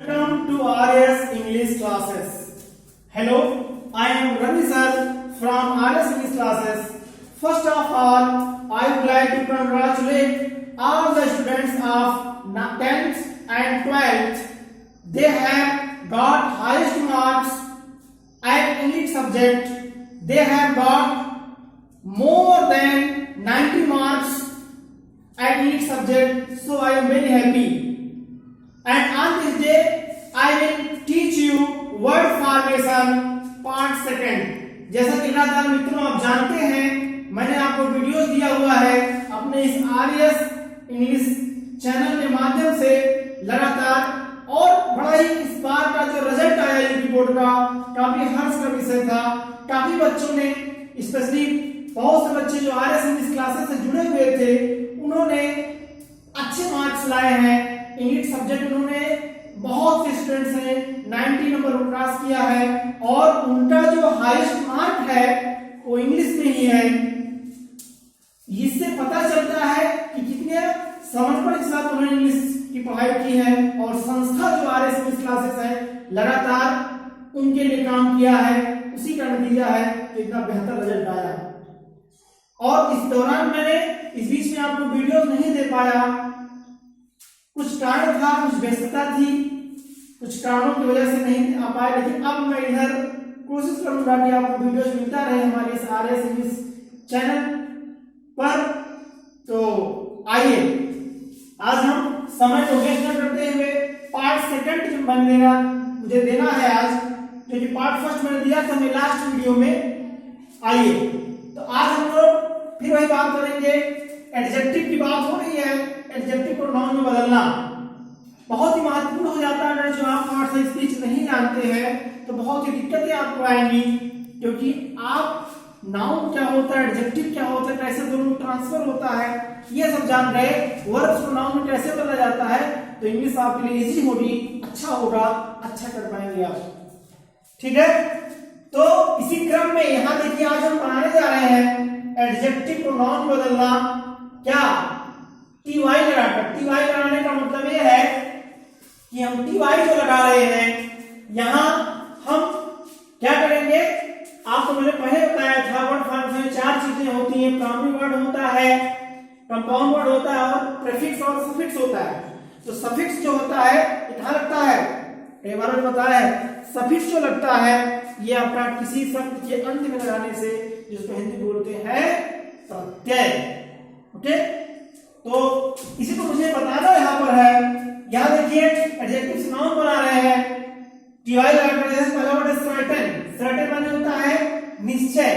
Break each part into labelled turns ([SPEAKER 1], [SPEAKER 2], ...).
[SPEAKER 1] Welcome to RS English classes. Hello, I am Ravi sir from RS English classes. First of all, I would like to congratulate all the students of 10th and 12th. They have got highest marks at English subject. They have got more than 90 marks at English subject. So I am very happy. And on this day, I will teach you word formation part second. जैसा कि लगातार मित्रों आप जानते हैं, मैंने आपको videos दिया हुआ है अपने इस आरएस इंग्लिश चैनल के माध्यम से लगातार, और बड़ा ही इस बार का जो रिजल्ट आया यूपी बोर्ड का काफी हर्ष का विषय था। काफी बच्चों ने, स्पेशली बहुत से बच्चे जो आरएस इंग्लिश क्लासेस से जुड़े हुए थे, उन्होंने अच्छे मार्क्स लाए हैं। इंग्लिश सब्जेक्ट उन्होंने बहुत से स्टूडेंट्स ने 90 नंबर क्रॉस किया है, और उनका जो हाईएस्ट मार्क है वो इंग्लिश में ही है। इससे पता चलता है कि कितने समर्पण के साथ उन्होंने इंग्लिश की पढ़ाई की है, और संस्था जो आरएस इंग्लिश क्लासेस है लगातार उनके लिए काम किया है। उसी का नतीजा है कि इतना बेहतर रिजल्ट आया। और इस दौरान मैंने इस बीच में आपको वीडियो नहीं दे पाया, कुछ कारण था, कुछ व्यस्तता थी, कुछ कारणों की वजह से नहीं आ पाए। लेकिन अब मैं इधर कोशिश करूंगा कि आपको वीडियोस मिलता रहे हमारे इस आरएस इंग्लिश चैनल पर। तो आइए आज हम समय को वेस्ट न करते हुए पार्ट सेकंड जो मुझे देना है आज, जो कि पार्ट फर्स्ट मैंने दिया था मैं लास्ट वीडियो में। आइए तो आज हम लोग फिर वही बात करेंगे, एडजेक्टिव की बात हो रही है। एडजेक्टिव को नाउन में बदलना बहुत ही महत्वपूर्ण हो जाता है। जो आप पार्ट से स्पीच नहीं जानते हैं तो बहुत ही दिक्कतें आपको आएंगी, क्योंकि आप नाउन क्या होता है, एडजेक्टिव क्या होता है, कैसे दोनों ट्रांसफर होता है, ये सब जान रहे, वर्ब्स को नाउन में कैसे बदला जाता है, तो इंग्लिश आपके लिए इजी होगी, अच्छा होगा, अच्छा कर पाएंगे आप। ठीक है, तो इसी क्रम में यहां देखिए आज हम बनाने जा रहे हैं एडजेक्टिव को नाउन में बदलना। क्या? टीवाई लगाकर। टीवाई लगाने का मतलब यह है कि हम टीवाई जो लगा रहे हैं, यहां हम क्या करेंगे, आपको मैंने पहले बताया था वर्ड फॉर्मेशन में चार चीजें होती हैं। प्राइमरी वर्ड होता है, कंपाउंड वर्ड होता है, और प्रीफिक्स और सफिक्स होता है। तो सफिक्स जो होता है कहां लगता है, कई बार मैंने बताया है, सफिक्स जो लगता है ये आपका किसी शब्द के अंत में लगाने से, जिसको हिंदी बोलते हैं प्रत्यय। ओके, तो इसी को मुझे बताना यहाँ पर है। यहाँ देखिए एडजेक्टिव से नाउन बना रहे हैं, टीवाई लगाकर। जैसे पहला वर्ड है सर्टेन। सर्टेन माने होता है निश्चय,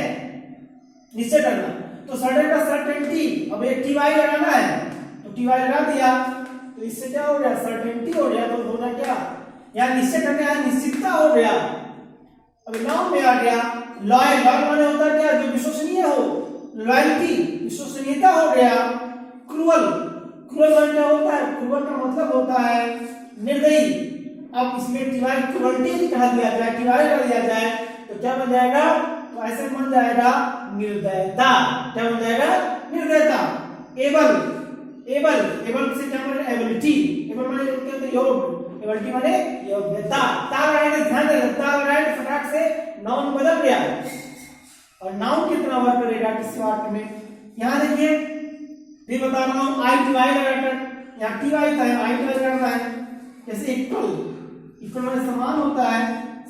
[SPEAKER 1] निश्चय करना। तो सर्टेन का सर्टेनिटी, अब एक टीवाई लगाना है तो टीवाई लगा दिया, तो इससे क्या हो गया, सर्टेनिटी हो गया। तो होना क्या, यहाँ निश्चय करने आया, निश्चितता हो गया। अब नाउन में आ गया लॉयल। लॉयल माने होता है क्या, जो विश्वसनीय हो, लॉयल्टी, विश्वसनीयता हो गया। क्रूअल, क्रूअल वर्ड क्या होता है, क्रूअल का मतलब होता है निर्दयी। अब इसमें टीवाई क्रूअल्टी कहा दिया जाए, टीवाई लगा दिया जाए तो क्या बन जाएगा, तो ऐसे बन जाएगा निर्दयता। क्या बन जाएगा, निर्दयता। एबल, एबल, एबल से क्या बनेगा, एबिलिटी। एबल माने क्या होता है, योग, एबिलिटी माने योग्यता। ता लगाने ध्यान देना, ता लगाने फटाक से नाउन बदल गया। और नाउन कितना वर्क करेगा किस वाक्य में, यहां देखिए फिर बता रहा हूं, आई टीवाई लगाकर, यहाँ टीवाई था, आई टीवाई करना है। जैसे इक्वल, इक्वल माने समान होता है,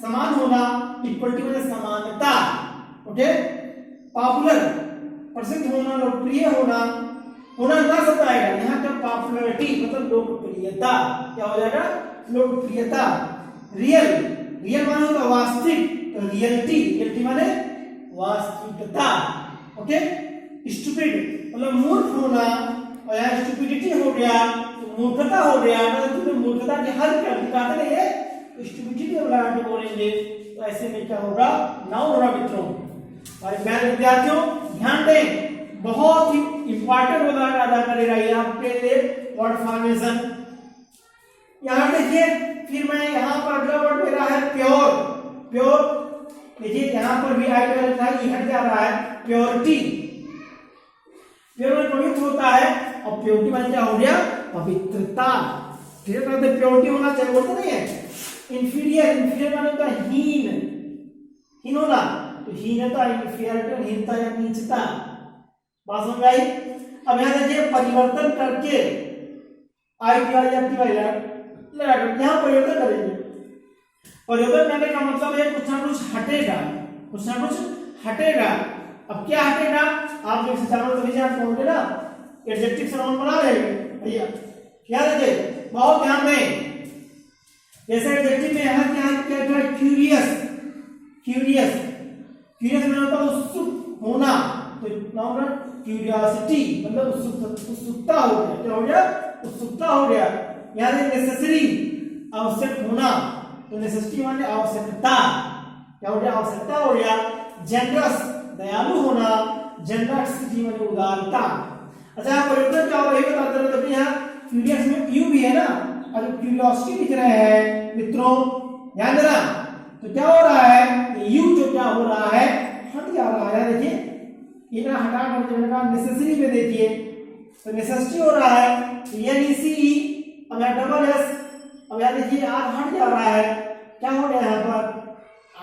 [SPEAKER 1] समान होना, इक्वलिटी माने समानता। ओके, पॉपुलर, प्रसिद्ध होना, लोकप्रिय होना, होना ना सब आएगा यहाँ का पॉपुलरिटी मतलब लोकप्रियता। क्या हो जाएगा, लोकप्रियता। रियल, रियल माने होता वास्तविक, तो रियलिटी, रियलिटी माने वास्तविकता। ओके, स्टूपिड मतलब मूर्ख होना, और यहाँ स्टूपिडिटी हो गया तो मूर्खता हो गया। मतलब तुम्हें मूर्खता की हर दिखाते नहीं है तो स्टूपिडिटी लगा के बोलेंगे, तो ऐसे में क्या होगा, नाउन होगा मित्रों। और प्यारे विद्यार्थियों ध्यान दें, बहुत ही इंपॉर्टेंट उदाहरण अदा करेगा ये आपके लिए वर्ड फॉर्मेशन। यहाँ देखिए फिर मैं यहाँ पर अगला वर्ड मेरा है प्योर। प्योर देखिए यहाँ पर भी आई हट जा रहा है, प्योरिटी। प्योर में पवित्र होता है, और प्योरिटी माने क्या हो गया, पवित्रता। ठीक है, कहते प्योरिटी होना चाहिए, बोलते नहीं है। इंफीरियर, इंफीरियर माने होता है हीन, हीन होना, तो हीनता, इंफीरियरिटी, हीनता या नीचता, बात समझ आई। अब यहाँ देखिए परिवर्तन करके ITI या TY लगा कर यहाँ परिवर्तन करेंगे। परिवर्तन करने का मतलब है कुछ ना कुछ हटेगा, कुछ ना कुछ हटेगा। अब क्या हटेगा आप जब से जानो तो भैया कहोगे ना, एडजेक्टिव से नाउन बना लेंगे भैया। क्या देखिए बहुत ध्यान दें, जैसे एडजेक्टिव में यहाँ क्या है, क्यूरियस, क्यूरियस, क्यूरियस मतलब होता है उत्सुक होना, तो नाउन क्यूरियोसिटी मतलब उत्सुकता हो गया, क्या हो गया, उत्सुकता हो गया। यहाँ देखिए नेसेसरी, आवश्यक होना, तो नेसेसिटी माने आवश्यकता, क्या हो गया, आवश्यकता हो गया। जेनरस, दयालु होना, जेनरसिटी माने उदारता। अच्छा परिवर्तन क्या हो रही है बताते हैं, तभी यहाँ क्यूरियस में यू भी है ना, और क्यूरियोसिटी लिख रहे हैं मित्रों, ध्यान देना। तो क्या हो रहा है, यू जो क्या हो रहा है, हट जा रहा है। देखिए इतना हटा कर नेसेसरी में देखिए तो नेसेसिटी हो रहा है, NECE, अब यहाँ डबल एस, अब यहाँ देखिए आर हट जा रहा है, क्या हो गया यहाँ पर,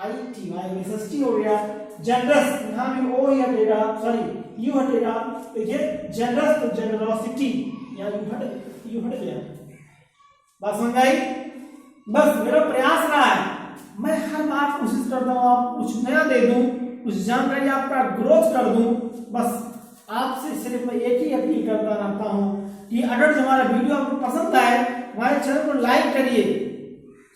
[SPEAKER 1] ITY नेसेसिटी हो गया। जनरस, यहाँ भी ओ ही हटेगा, सॉरी यू हटेगा, देखिए जनरस तो जेनरोसिटी, यहाँ यू हट गया। बात समझ आई। बस मेरा प्रयास रहा है, मैं हर बार कोशिश करता हूँ आप कुछ नया दे दूं, कुछ जानकारी आपका ग्रोथ कर दूं। बस आपसे सिर्फ मैं एक ही अपील करता रहता हूँ कि अगर जो हमारा वीडियो आपको पसंद आए, हमारे चैनल को लाइक करिए,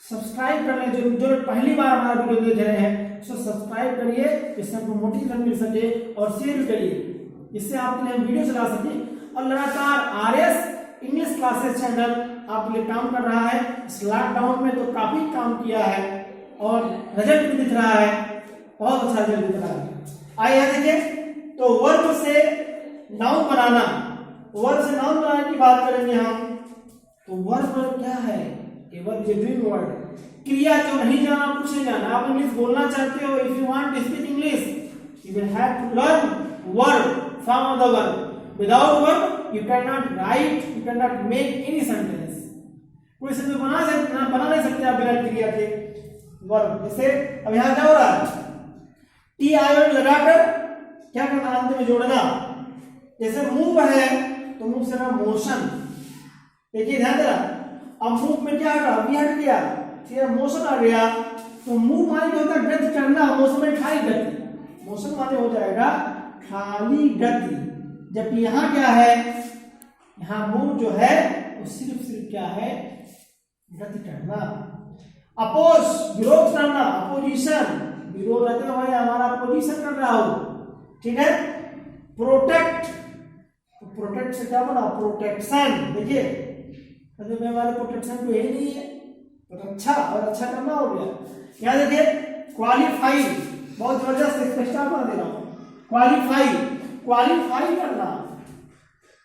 [SPEAKER 1] सब्सक्राइब कर लें, जो पहली बार हमारा वीडियो देख रहे हैं उसको सब्सक्राइब करिए, इससे आपको मोटिवेशन मिल सके, और शेयर करिए, इससे आपके लिए हम वीडियो चला सके। और लगातार RS इंग्लिश क्लासेस चैनल आपके लिए काम कर रहा है। इस लॉकडाउन में तो काफी काम किया है और रिजल्ट भी दिख रहा है, बहुत अच्छा रिजल्ट दिख रहा है। आइए देखिए, तो वर्ब से नाउन बनाना, वर्ब से नाउन बनाने की बात करेंगे हम। तो वर्ब क्या है, ये वर्ब ये डूइंग वर्ड, क्रिया जो नहीं जाना कुछ नहीं जाना। आप इंग्लिश बोलना चाहते हो, if you want to speak English you will have to learn verb, form of the verb. Without verb you can not write, you can not make any sentence, कोई सेंटेंस बना नहीं सकते आप बिना क्रिया के। वर्ब जैसे अब यहाँ क्या हो रहा है, TION लगाकर क्या करना, अंत में जोड़ना। जैसे मूव है तो मूव से ना मोशन, देखिए ध्यान देना। अब मूव में क्या होगा, वी हट गया, फिर मोशन आ गया, तो मूव माने होता है गति करना, मोशन में खाली गति, मोशन माने हो जाएगा खाली गति। जबकि यहाँ क्या है, यहाँ मूव जो है वो सिर्फ क्या है, गति करना। अपोज विरोध करना, अपोजिशन, विरोध रहते हो भाई हमारा अपोजिशन कर रहा हो, ठीक है। प्रोटेक्ट, तो प्रोटेक्ट से क्या बना, प्रोटेक्शन। देखिए मैं वाले प्रोटेक्शन को यही नहीं है, तो अच्छा और अच्छा करना हो गया। यहाँ देखिए क्वालिफाई, बहुत जबरदस्त एक्स्ट्रा बना दे रहा हूँ, क्वालिफाई, क्वालिफाई करना,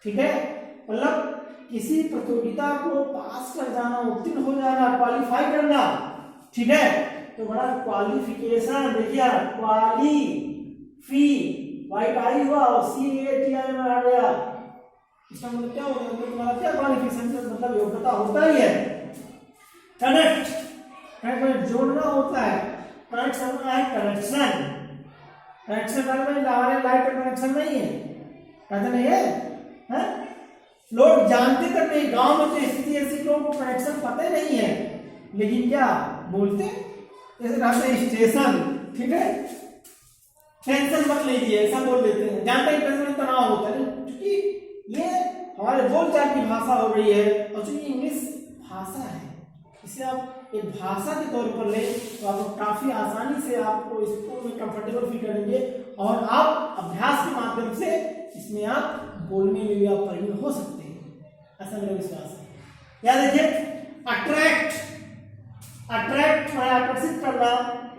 [SPEAKER 1] ठीक है, मतलब किसी प्रतियोगिता को पास कर जाना, उत्तीर्ण हो जाना, क्वालिफाई करना, ठीक है। तो बड़ा क्वालिफिकेशन, देखिए क्वाली फी वाइट आई हुआ और CATI में आ गया, इसका मतलब क्या होगा, मतलब तुम्हारा क्या क्वालिफिकेशन मतलब योग्यता होता ही है। कनेक्ट, कनेक्ट में जोड़ना होता है, कनेक्ट करना है, कनेक्शन, कनेक्शन करने में हमारे लाइफ का कनेक्शन नहीं है, कहते नहीं है, हैं? लोग जानते तक नहीं, गांव में तो स्थिति ऐसी लोगों को कनेक्शन पता नहीं है, लेकिन क्या बोलते, जैसे कहते हैं स्टेशन, ठीक है, टेंशन मत लीजिए ऐसा बोल देते हैं, जानते हैं टेंशन तनाव होता है, क्योंकि ये हमारे बोलचाल की भाषा हो रही है, और चूंकि इंग्लिश भाषा है इसे आप एक भाषा के तौर पर ले तो आपको काफी आसानी से आपको इसको में कंफर्टेबल फील करेंगे, और आप अभ्यास के माध्यम से इसमें आप बोलने में भी आप परिणत हो सकते हैं, ऐसा मेरा विश्वास है। या देखिए अट्रैक्ट, अट्रैक्ट मैं आकर्षित करना,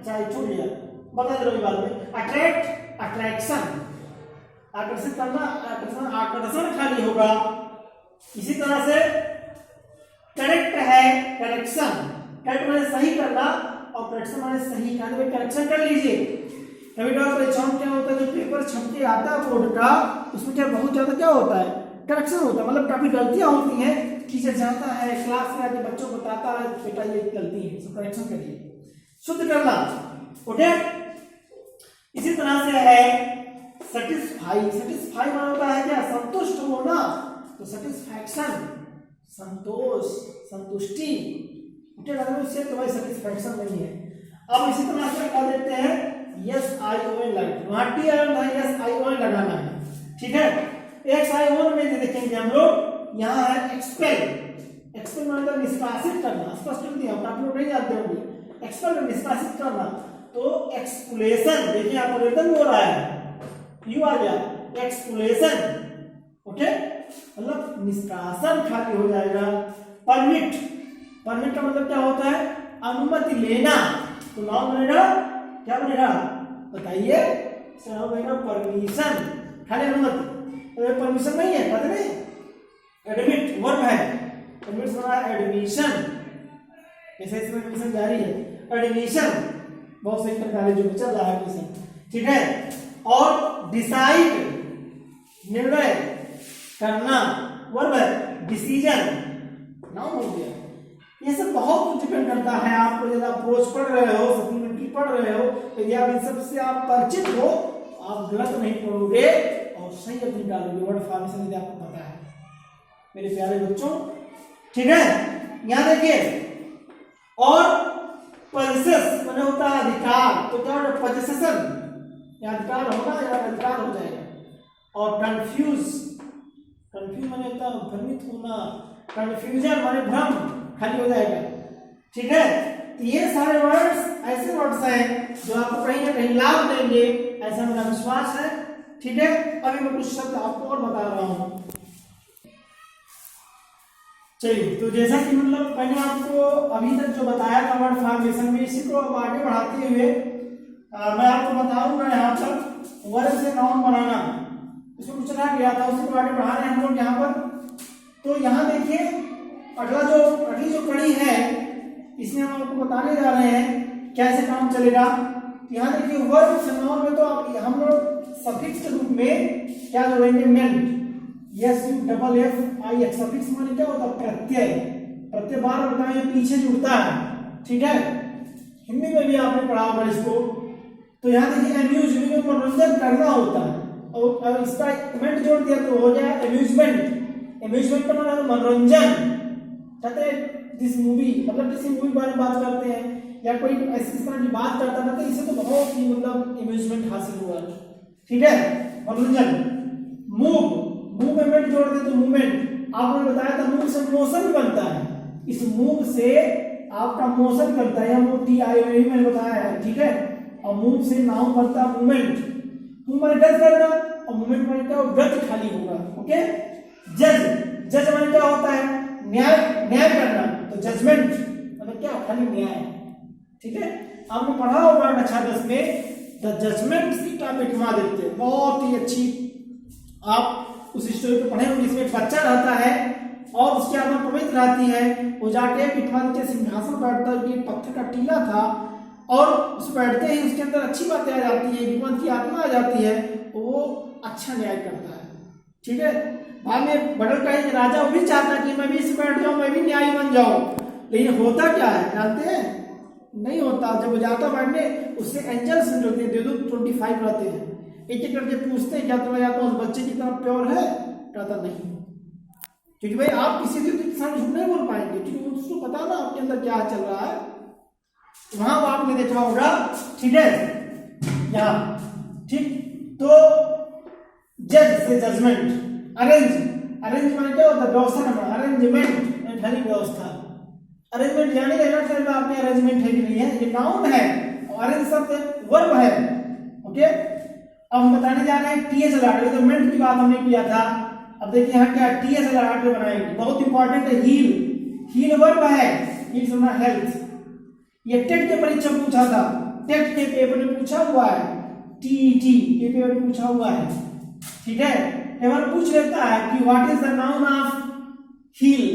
[SPEAKER 1] चाहे छूट गया बता दे रही बात में, अट्रैक्ट, अट्रैक्शन, आकर्षित करना, आकर्षण, आकर्षण खाली होगा। इसी तरह से करेक्ट है, करेक्शन, करेक्ट माने सही करना और करेक्शन माने सही करना, तो करेक्शन कर लीजिए। कभी कभी परीक्षाओं में क्या होता है, जो पेपर छप के आता है बोर्ड का, उसमें क्या बहुत ज्यादा क्या होता है, करेक्शन होता है, मतलब काफी गलतियां होती हैं, टीचर जाता है क्लास में आके बच्चों को बताता है बेटा ये गलती है, इसको करेक्शन करिए, शुद्ध करना। ओके, इसी तरह से है सेटिस्फाई। सेटिस्फाई माना होता है क्या, संतुष्ट होना, तो सेटिस्फैक्शन संतोष, संतुष्टि। ओके, अगर उससे तो भाई सेटिस्फैक्शन नहीं है। अब इसी तरह से क्या देखते हैं, यस आई ओ एन लगा, वहां टी आई है, यस आई ओ एन लगाना है, ठीक है। एक्स आई ओ एन में देखेंगे हम लोग, यहाँ है एक्सपेल। एक्सपेल मतलब निष्कासित करना, स्पष्ट कर दिया, आप लोग नहीं जानते होंगे। एक्सपेल निष्कासित करना, तो एक्सपुलेशन, देखिए यहाँ पर वेतन हो रहा है, यू आ गया एक्सपुलेशन। ओके, मतलब निष्कासन खाली हो जाएगा। परमिट, परमिट का मतलब क्या होता है, अनुमति लेना, तो नाउन बनेगा, क्या बनेगा बताइए, नाउन बनेगा परमिशन, खाली अनुमति। परमिशन नहीं है, पता नहीं, एडमिट वर्ब है, एडमिट बना एडमिशन, ऐसे इसमें एडमिशन जारी है, एडमिशन बहुत सही प्रकार जो चल रहा है एडमिशन, ठीक है। और डिसाइड निर्णय करना, वर्ब है, डिसीजन नाउन हो गया। ये सब बहुत कुछ डिपेंड करता है, आपको यदि अप्रोच पढ़ रहे हो, सप्लीमेंट्री पढ़ रहे हो, यदि आप इन सब से आप परिचित हो, आप गलत नहीं पढ़ोगे और सही अपनी डालोगे वर्ड फॉर्मेशन, यदि आपको पता है मेरे प्यारे बच्चों, ठीक है। यहां देखिए, और पजेसेस मैंने होता है अधिकार, तो क्या होगा पजेसेशन, या अधिकार होगा या अधिकार हो जाएगा। और कंफ्यूज, कंफ्यूज माने होता है भ्रमित होना, कंफ्यूजन माने भ्रम, खाली हो जाएगा, ठीक है। तो ये सारे वर्ड्स ऐसे वर्ड्स हैं जो आपको कहीं ना कहीं लाभ देंगे, ऐसा मेरा विश्वास है, ठीक है। अभी मैं कुछ शब्द आपको और बता रहा हूं। चलिए, तो जैसा कि मतलब मैंने आपको अभी तक जो बताया था वर्ड फॉर्मेशन में, इसी को अब आगे बढ़ाते हुए मैं आपको बताऊंगा यहाँ पर वर्ब से नाउन बनाना, इसमें कुछ रह गया था, उसी को आगे बढ़ा रहे हैं हम लोग यहाँ पर। तो यहाँ देखिए, अगली जो कड़ी है, इसमें हम आपको बताने जा रहे हैं कैसे काम चलेगा। यहाँ देखिए, वर्ब से नाउन में तो हम लोग सफिक्स के रूप में क्या जोड़ेंगे, ment, S U double F I X. Suffix माने क्या होता है, प्रत्यय, प्रत्यय बार बताएं पीछे जुड़ता है, ठीक है। हिंदी में भी आपने पढ़ा होगा इसको। तो यहाँ देखिए, अम्यूज में मनोरंजन करना होता है, और इसका मेंट जोड़ दिया तो हो गया अम्यूजमेंट। अम्यूजमेंट का मतलब मनोरंजन, कहते हैं दिस मूवी, मतलब किसी मूवी के बारे में बात करते हैं या कोई ऐसी तरह की बात करता है, तो इससे तो बहुत ही मतलब अम्यूजमेंट हासिल हुआ, ठीक है, मनोरंजन। मूव, मूवमेंट जोड़ दे तो मूवमेंट, आपने बताया था मूव से मोशन बनता है, इस मूव से आपका मोशन बनता है, या टी आई मैंने बताया है, ठीक है। और मूव से नाउन बनता है मूवमेंट, मूव माने गति करना, और मूवमेंट माने क्या, गति खाली होगा, ओके। जज, जज माने क्या होता है, न्याय, न्याय करना, तो जजमेंट मतलब क्या, खाली न्याय, ठीक है। आपने पढ़ा होगा कक्षा 10 में the judgement seat of Vikramaditya, बहुत ही अच्छी आप उस स्टोरी को पढ़े होंगे। इसमें एक बच्चा रहता है और उसकी आत्मा पवित्र रहती है, वो जाके विक्रमादित्य सिंहासन पर बैठता है, ये पत्थर का टीला था, और उस बैठते ही उसके अंदर अच्छी बातें आ जाती है, विक्रमादित्य की आत्मा आ जाती है, तो वो अच्छा न्याय करता है, ठीक है। बाद में बदल का एक राजा वो भी चाहता है कि मैं भी इस बैठ जाऊं, मैं भी न्यायी बन जाऊं, लेकिन होता क्या है जानते हैं, नहीं होता। जब वो जाता बैठने, उससे एंजल्स मिलते हैं, 25 रहते हैं, एक एक करके पूछते हैं क्या तुम्हारी आत्मा उस बच्चे की तरफ प्योर है, कहता नहीं, क्योंकि भाई आप किसी के सामने झूठ नहीं बोल पाएंगे, क्योंकि उसको पता ना आपके अंदर क्या चल रहा है। वहां आपने देखा होगा, ठीक है, यहाँ, ठीक। तो जज से जजमेंट, अरेंज, अरेंज माने क्या होता है, व्यवस्था करना, अरेंजमेंट धनी व्यवस्था, अरेंजमेंट यानी रहना आपने अरेंजमेंट है कि नहीं है, ये नाउन है, और अरेंज शब्द वर्ब है, ओके। अब हम बताने जा रहे हैं टीएस लैटर, तो मेंट की बात हमने किया था। अब देखिए यहाँ क्या टीएस लैटर बनाएंगे, बहुत इंपॉर्टेंट है, हील, हील वर्ब है, हील सुनना हेल्थ। ये टेट के परीक्षा पूछा था, टेट के पेपर में पूछा हुआ है, टीईटी के पेपर में पूछा हुआ है, ठीक है। पेपर पूछ लेता है कि what is the noun of heal,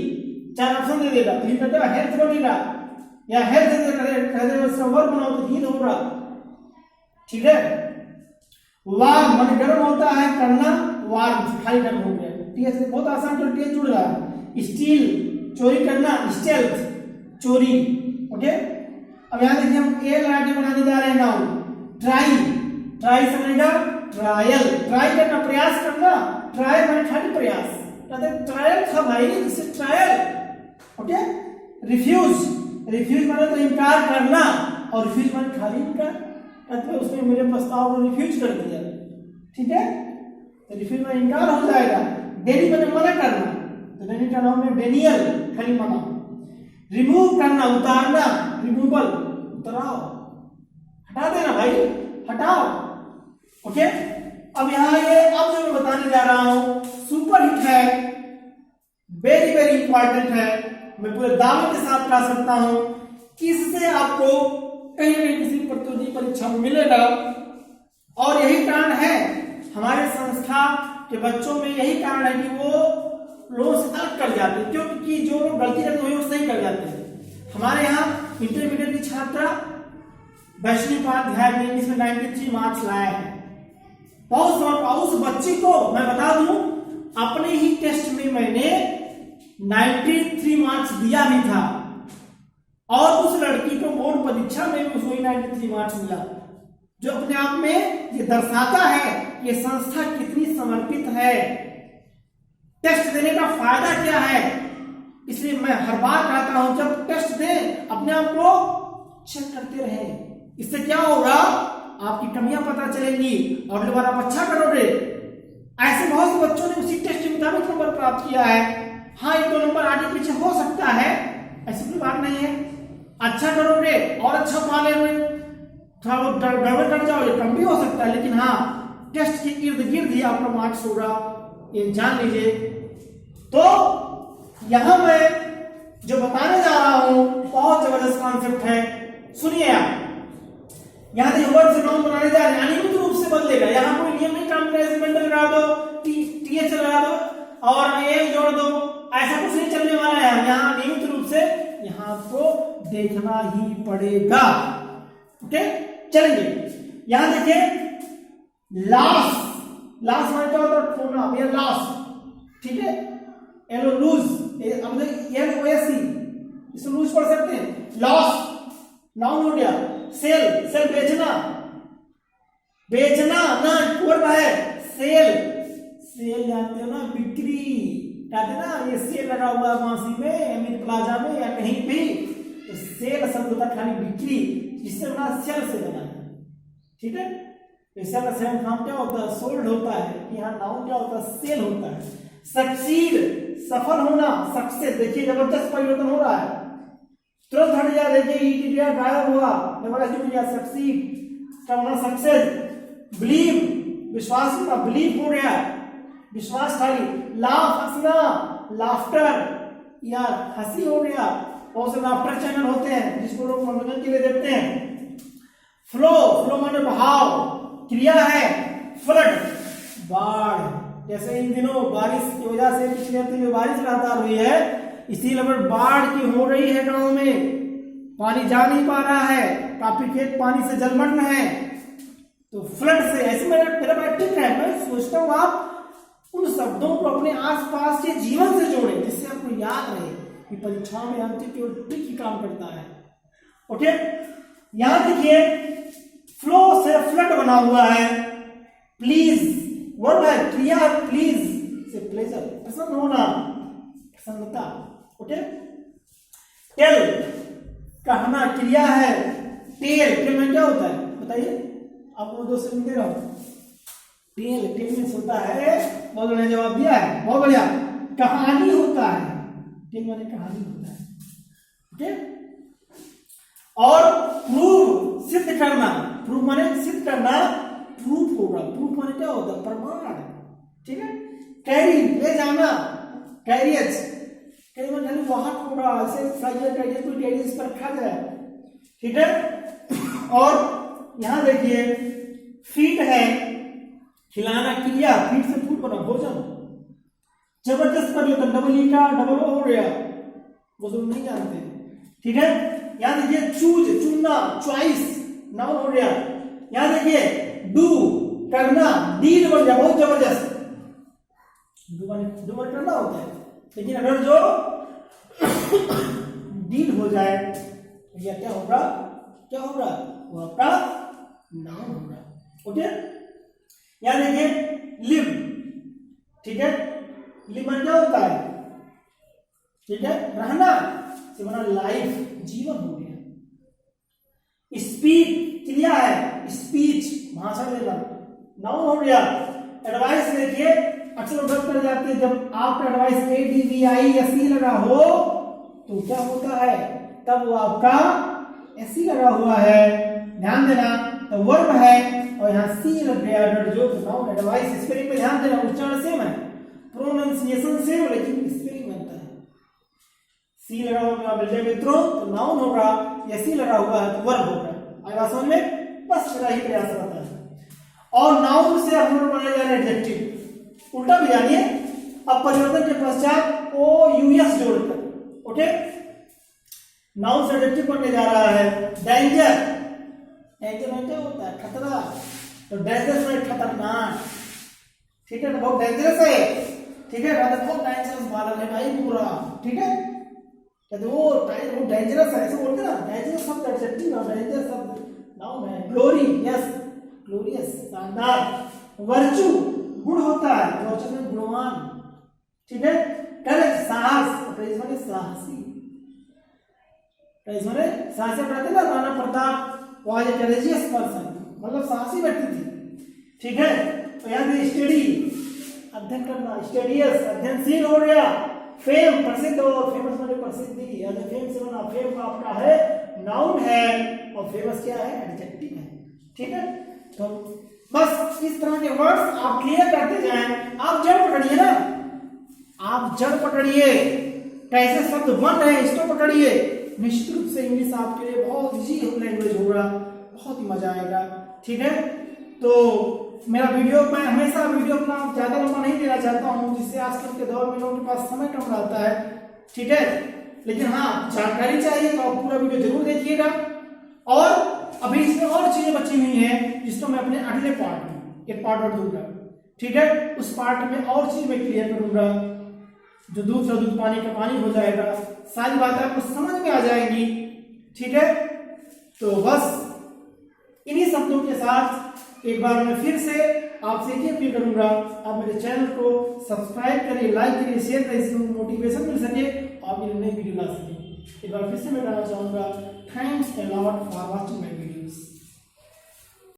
[SPEAKER 1] चार ऑप्शन दे देगा, तो कहते हैं हेल्थ बनेगा, या हेल्थ कहते उसका वर्ब बनाओ तो हील होगा, ठीक है। वार्म माने गर्म होता है, करना, वार्म खाली गर्म हो गया, टीएस बहुत आसान, तो टीएस जुड़ रहा है, स्टील चोरी करना, स्टेल्थ चोरी। ओके, अब यहाँ देखिए हम ए लगा के बनाने जा रहे हैं नाउन। ट्राई, ट्राई समझेगा ट्रायल, ट्राई करना प्रयास करना, ट्रायल माने खाली प्रयास, ट्रायल था भाई, इससे ट्रायल। ओके, रिफ्यूज, रिफ्यूज माने तो इनकार करना, और रिफ्यूज माने खाली इनकार, मतलब उसने मेरे प्रस्ताव को रिफ्यूज कर दिया, ठीक है, तो रिफ्यूज माने इनकार हो जाएगा। डेनी माने मना करना, तो डेनी का नाम है डेनियल, खाली मना। रिमूव करना उतारना, रिमूवल उतारो, हटा देना भाई, हटाओ। ओके, अब यहाँ ये अब जो मैं बताने जा रहा हूं सुपर हिट है, वेरी वेरी इंपॉर्टेंट है, मैं पूरे दावे के साथ कह सकता हूं कि इससे आपको कहीं ना किसी प्रतियोगी परीक्षा में मिलेगा। और यही कारण है हमारे संस्था के बच्चों में, यही कारण है कि वो लोगों से अलग कर जाते हैं, क्योंकि जो लोग गलती करते हैं वो सही कर जाते हैं। हमारे यहाँ इंटरमीडिएट की छात्रा वैष्णवी उपाध्याय ने इसमें 93 मार्क्स लाए हैं। उस बच्ची को मैं बता दूं, अपने ही टेस्ट में मैंने 93 मार्क्स दिया भी था, और उस लड़की को बोर्ड परीक्षा में भी उसको 93 मार्क्स मिला, जो अपने आप में ये दर्शाता है ये संस्था कितनी समर्पित है। टेस्ट देने का फायदा क्या है, इसलिए मैं हर बार कहता हूं जब टेस्ट दें अपने आप को चेक करते रहे, इससे क्या होगा आपकी कमियां पता चलेंगी और अगली बार आप अच्छा करोगे। ऐसे बहुत से बच्चों ने उसी टेस्ट के मुताबिक नंबर प्राप्त किया है। हाँ, एक दो नंबर आगे पीछे हो सकता है, ऐसी कोई बात नहीं है, अच्छा करोगे और अच्छा पा लेंगे, थोड़ा बहुत गड़बड़ कर जाओगे कम भी हो सकता है, लेकिन हाँ टेस्ट के इर्द गिर्द ही आपका मार्क्स होगा, ये जान लीजिए। तो यहां मैं जो बताने जा रहा हूं बहुत जबरदस्त कॉन्सेप्ट है, सुनिए आप। यहां देखिए वर्ड से नाउन बनाने जा रहे हैं, अनियमित रूप से बदलेगा, यहां कोई नियम नहीं काम करेगा, मेंटल लगा दो, टीएच लगा दो और ए जोड़ दो, ऐसा कुछ नहीं चलने वाला है। यहां नियमित रूप से यहां आपको देखना ही पड़ेगा। ओके, चलेंगे। यहां देखिए लास्ट, लास्ट माने क्या होता है, खोना, ये लास्ट, ठीक है, एलो लूज, अब LOSE, इसको लूज पढ़ सकते हैं। लॉस नाउन हो गया। सेल, सेल बेचना, बेचना ना वर्ब है, सेल, सेल जानते हो ना, बिक्री, कहते हैं ना ये सेल लगा हुआ है मासी में, अमीर प्लाजा में या कहीं भी, तो सेल शब्द होता है खाली बिक्री, जिससे बना सेल से बना है, ठीक है। सेल का सेकंड फॉर्म क्या होता है, सोल्ड होता है, यहाँ नाउन क्या होता है, सेल होता है। सक्सीड, सफल होना, सक्सेस, देखिए जबरदस्त परिवर्तन हो रहा है, तुरंत हट गया, देखिए ईटीडिया गायब हुआ, जबरदस्त हो गया, सक्सीड का होना सक्सेस। बिलीव, विश्वास करना, बिलीव हो गया, विश्वास खाली। लाफ, हंसना, लाफ्टर या हंसी हो गया, बहुत से लाफ्टर चैनल होते हैं जिसको लोग मनोरंजन के लिए देखते हैं। फ्लो, फ्लो माने बहाव, क्रिया है। फ्लड, बाढ़, जैसे इन दिनों बारिश की वजह से पिछले हफ्ते में बारिश लगातार हुई है, इसीलिए बाढ़ की हो रही है, गांव में पानी जा नहीं पा रहा है, काफी खेत पानी से जलमग्न है, तो फ्लड से ऐसे मेरा बात ठीक है। मैं सोचता हूं आप उन शब्दों को अपने आसपास के जीवन से जोड़ें, जिससे आपको याद रहे कि परीक्षाओं में अंतिम केवल ट्रिक ही काम करता है। ओके, यहां देखिए फ्लो से फ्लड बना हुआ है। प्लीज वर्ब है, क्रिया प्लीज से प्लेजर, प्रसन्न होना, प्रसन्नता। ओके, टेल कहना, क्रिया है। टेल, टेल में क्या होता है बताइए, आपको दो से दे रहा हूं। टेल, टेल में होता है, बहुत बढ़िया जवाब दिया है, बहुत बढ़िया। कहानी होता है, टेल माने कहानी होता है। ओके, और प्रूव, सिद्ध करना, प्रूव माने सिद्ध करना, प्रूफ होगा, प्रूफ माने क्या होता है, प्रमाण, ठीक है। कैरी, ले जाना, कैरियज, कैरी माने वाहक होगा, ऐसे फ्लाइयर कैरियज कोई कैरियज पर रखा जाए, ठीक है। और यहां देखिए फीड है, खिलाना, क्रिया, फीड से फूड बना, भोजन। जबरदस्त परिवर्तन, डबल ई का डबल ओ हो गया, वो सब नहीं जानते, ठीक है। यहां देखिए चूज, चुनना, चॉइस नाउन हो गया। यहां देखिए डू करना, डीड बन गया, बहुत जबरदस्त। डू माने करना होता है, लेकिन अगर जो डीड हो जाए तो यह क्या होगा, क्या होगा, वो आपका नाउन होगा। ओके, यहां देखिए लिव, ठीक है, लिव में क्या होता है, ठीक है, रहना, से बना लाइफ, जीवन हो गया। स्पीक क्रिया है, स्पीच भाषण देना, नाउन हो गया। एडवाइस देखिए अक्सर लोग गलत कर जाते हैं, जब आपका एडवाइस ADVISE लगा हो तो क्या होता है, तब वो आपका एसी लगा हुआ है, ध्यान देना। तो वर्ब है और यहाँ सी लग गया, जो नाउन एडवाइस, स्पेलिंग पे ध्यान देना, उच्चारण सेम है, प्रोनाउंसिएशन सेम, लेकिन स्पेलिंग बनता है। सी लगा हुआ मिल जाए मित्रों तो नाउन होगा, या सी लगा हुआ है तो वर्ब होगा। आएगा समझ में, बस मेरा ही प्रयास रहता है। और नाउन से हम लोग बनाया जा रहा है एडजेक्टिव, उल्टा भी जानिए। अब परिवर्तन के पश्चात OUS जोड़कर, ओके, नाउन से एडजेक्टिव बनने जा रहा है डेंजर। डेंजर में क्या होता है, खतरा, तो डेंजरस में खतरनाक, ठीक है, तो बहुत डेंजरस है, ठीक है, बहुत डेंजरस बालक है भाई पूरा, ठीक है, तो वो डेंजरस है, ऐसे बोलते ना, डेंजरस शब्द एडजेक्टिव है, डेंजरस शब्द नाउन है। ग्लोरी, यस, ग्लोरियस, शानदार। वर्चू गुण होता है, वर्चू में गुणवान, ठीक है। करेज साहस, करेज माने साहसी, करेज माने साहसी पढ़ते ना, Rana Pratap was a courageous person, मतलब साहसी व्यक्ति थी, ठीक है। तो यहाँ पे स्टडी अध्ययन करना, स्टडीयस अध्ययनशील हो गया। फेम प्रसिद्ध हो, फेमस माने प्रसिद्धि, या फेम से बना, फेम का आपका है नाउन है और फेमस क्या है, एडजेक्टिव है, ठीक है। तो बस इस तरह के वर्ड्स आप क्लियर करते जाएं। आप जड़ पकड़िए ना, आप जड़ पकड़िए, कैसे शब्द बन रहे हैं इसको पकड़िए, निश्चित रूप से इंग्लिश आपके लिए बहुत इजी लैंग्वेज होगा, बहुत ही मजा आएगा, ठीक है। तो मेरा वीडियो, मैं हमेशा वीडियो अपना ज्यादा लंबा नहीं देना चाहता हूं, जिससे आजकल के दौर में लोगों के पास समय कम रहता है, ठीक है। लेकिन हाँ, जानकारी चाहिए तो आप पूरा वीडियो जरूर देखिएगा। और अभी इसमें और चीजें बची हुई हैं जिसको मैं अपने अगले पार्ट में एक पार्ट और दूंगा, ठीक है। उस पार्ट में और चीज मैं क्लियर करूंगा, जो दूध से दूध पानी का पानी हो जाएगा, सारी बातें आपको समझ में आ जाएंगी, ठीक है। तो बस इन्हीं शब्दों के साथ एक बार मैं फिर से आपसे ये अपील करूंगा, आप मेरे चैनल को सब्सक्राइब करिए, लाइक करिए, शेयर करिए, इससे मोटिवेशन मिल सके और मेरी नई वीडियो ला सके। एक बार फिर से मैं कहना चाहूंगा, thanks a lot for watching my video.